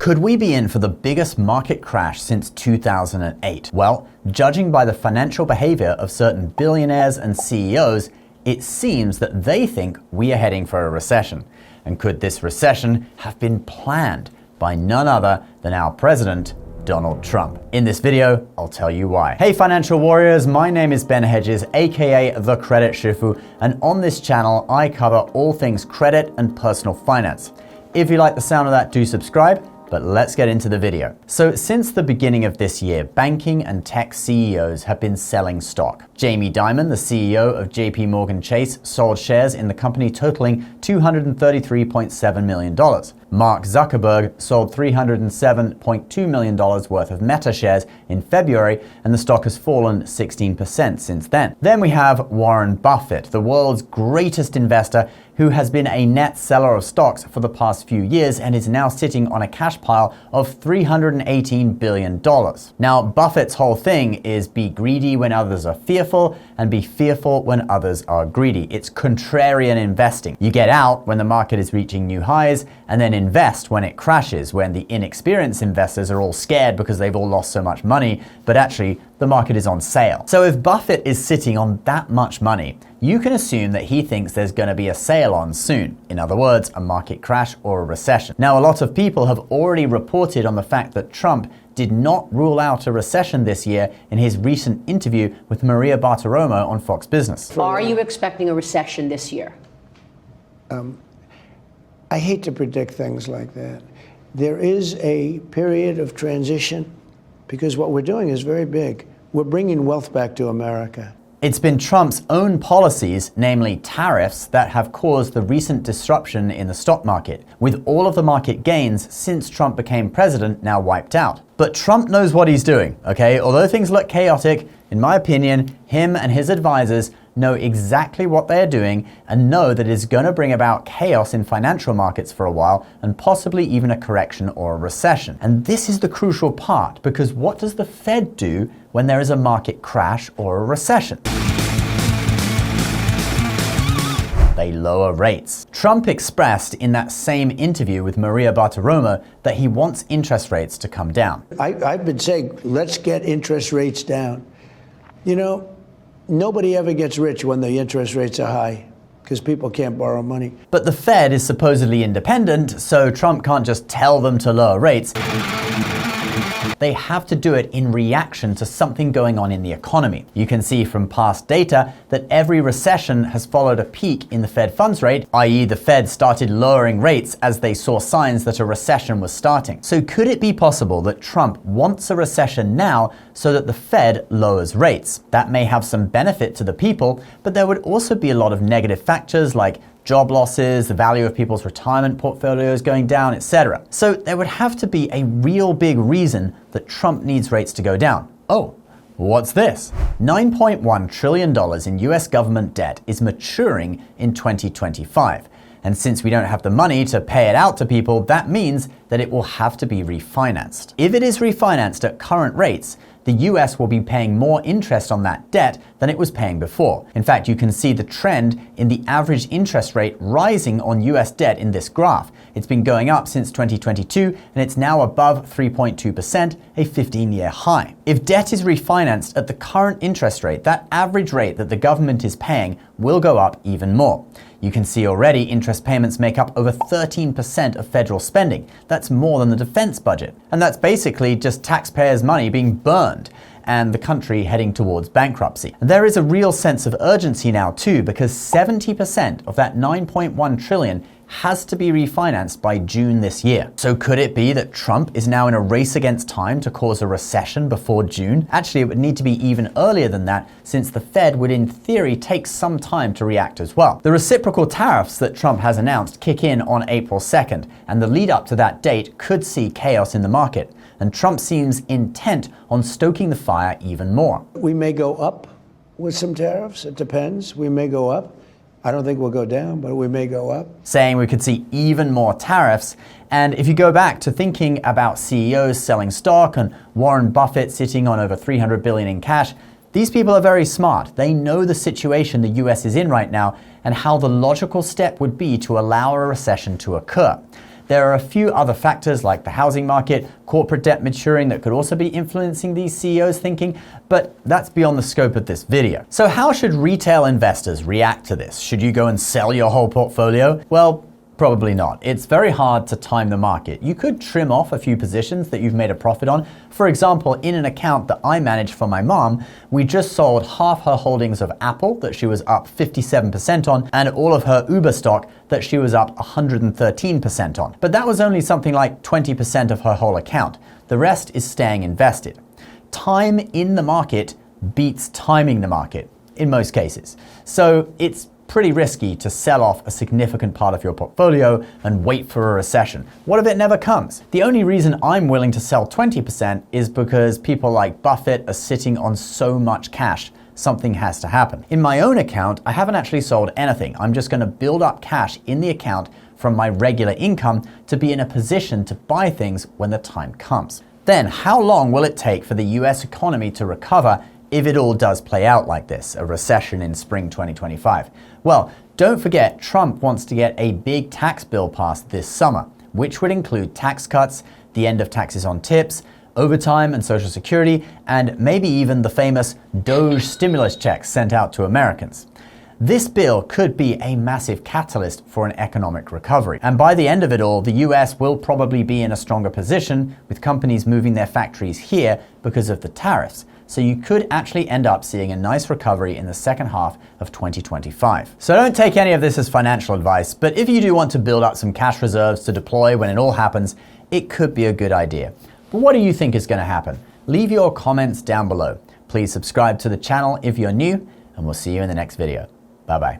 Could we be in for the biggest market crash since 2008? Well, judging by the financial behavior of certain billionaires and CEOs, it seems that they think we are heading for a recession. And could this recession have been planned by none other than our president, Donald Trump? In this video, I'll tell you why. Hey financial warriors, my name is Ben Hedges, aka the Credit Shifu, and on this channel, I cover all things credit and personal finance. If you like the sound of that, do subscribe. But let's get into the video. So since the beginning of this year, banking and tech CEOs have been selling stock. Jamie Dimon, the CEO of JP Morgan Chase, sold shares in the company totaling $233.7 million. Mark Zuckerberg sold $307.2 million worth of Meta shares in February, and the stock has fallen 16% since then. Then we have Warren Buffett, the world's greatest investor, who has been a net seller of stocks for the past few years and is now sitting on a cash pile of $318 billion. Now, Buffett's whole thing is be greedy when others are fearful and be fearful when others are greedy. It's contrarian investing. You get out when the market is reaching new highs and then invest when it crashes, when the inexperienced investors are all scared because they've all lost so much money, but actually the market is on sale. So if Buffett is sitting on that much money, you can assume that he thinks there's going to be a sale on soon. In other words, a market crash or a recession. Now, a lot of people have already reported on the fact that Trump did not rule out a recession this year in his recent interview with Maria Bartiromo on Fox Business. Are you expecting a recession this year? I hate to predict things like that. There is a period of transition because what we're doing is very big. We're bringing wealth back to America. It's been Trump's own policies, namely tariffs, that have caused the recent disruption in the stock market, with all of the market gains since Trump became president now wiped out. But Trump knows what he's doing, okay? Although things look chaotic, in my opinion, him and his advisors know exactly what they're doing and know that it's going to bring about chaos in financial markets for a while and possibly even a correction or a recession. And this is the crucial part, because what does the Fed do when there is a market crash or a recession? They lower rates. Trump expressed in that same interview with Maria Bartiromo that he wants interest rates to come down. I've been saying, let's get interest rates down. You know, nobody ever gets rich when the interest rates are high because people can't borrow money. But the Fed is supposedly independent, so Trump can't just tell them to lower rates. They have to do it in reaction to something going on in the economy. You can see from past data that every recession has followed a peak in the Fed funds rate, i.e. the Fed started lowering rates as they saw signs that a recession was starting. So could it be possible that Trump wants a recession now so that the Fed lowers rates? That may have some benefit to the people, but there would also be a lot of negative factors like job losses, the value of people's retirement portfolios going down, etc. So there would have to be a real big reason that Trump needs rates to go down. Oh, what's this? $9.1 trillion in US government debt is maturing in 2025. And since we don't have the money to pay it out to people, that means that it will have to be refinanced. If it is refinanced at current rates, the US will be paying more interest on that debt than it was paying before. In fact, you can see the trend in the average interest rate rising on US debt in this graph. It's been going up since 2022, and it's now above 3.2%, a 15-year high. If debt is refinanced at the current interest rate, that average rate that the government is paying will go up even more. You can see already interest payments make up over 13% of federal spending. That's more than the defense budget. And that's basically just taxpayers' money being burned and the country heading towards bankruptcy. And there is a real sense of urgency now too, because 70% of that $9.1 trillion has to be refinanced by June this year. So could it be that Trump is now in a race against time to cause a recession before June? Actually, it would need to be even earlier than that, since the Fed would in theory take some time to react as well. The reciprocal tariffs that Trump has announced kick in on April 2nd, and the lead up to that date could see chaos in the market. And Trump seems intent on stoking the fire even more. We may go up with some tariffs. It depends. We may go up. I don't think we'll go down, but we may go up. Saying we could see even more tariffs. And if you go back to thinking about CEOs selling stock and Warren Buffett sitting on over $300 billion in cash, these people are very smart. They know the situation the US is in right now and how the logical step would be to allow a recession to occur. There are a few other factors like the housing market, corporate debt maturing that could also be influencing these CEOs' thinking, but that's beyond the scope of this video. So how should retail investors react to this? Should you go and sell your whole portfolio? Well, probably not. It's very hard to time the market. You could trim off a few positions that you've made a profit on. For example, in an account that I manage for my mom, we just sold half her holdings of Apple that she was up 57% on, and all of her Uber stock that she was up 113% on. But that was only something like 20% of her whole account. The rest is staying invested. Time in the market beats timing the market in most cases. So it's pretty risky to sell off a significant part of your portfolio and wait for a recession. What if it never comes? The only reason I'm willing to sell 20% is because people like Buffett are sitting on so much cash. Something has to happen. In my own account, I haven't actually sold anything. I'm just going to build up cash in the account from my regular income to be in a position to buy things when the time comes. Then, how long will it take for the US economy to recover if it all does play out like this, a recession in spring 2025? Well, don't forget, Trump wants to get a big tax bill passed this summer, which would include tax cuts, the end of taxes on tips, overtime and Social Security, and maybe even the famous Doge stimulus checks sent out to Americans. This bill could be a massive catalyst for an economic recovery. And by the end of it all, the US will probably be in a stronger position with companies moving their factories here because of the tariffs. So you could actually end up seeing a nice recovery in the second half of 2025. So don't take any of this as financial advice, but if you do want to build up some cash reserves to deploy when it all happens, it could be a good idea. But what do you think is going to happen? Leave your comments down below. Please subscribe to the channel if you're new, and we'll see you in the next video. Bye-bye.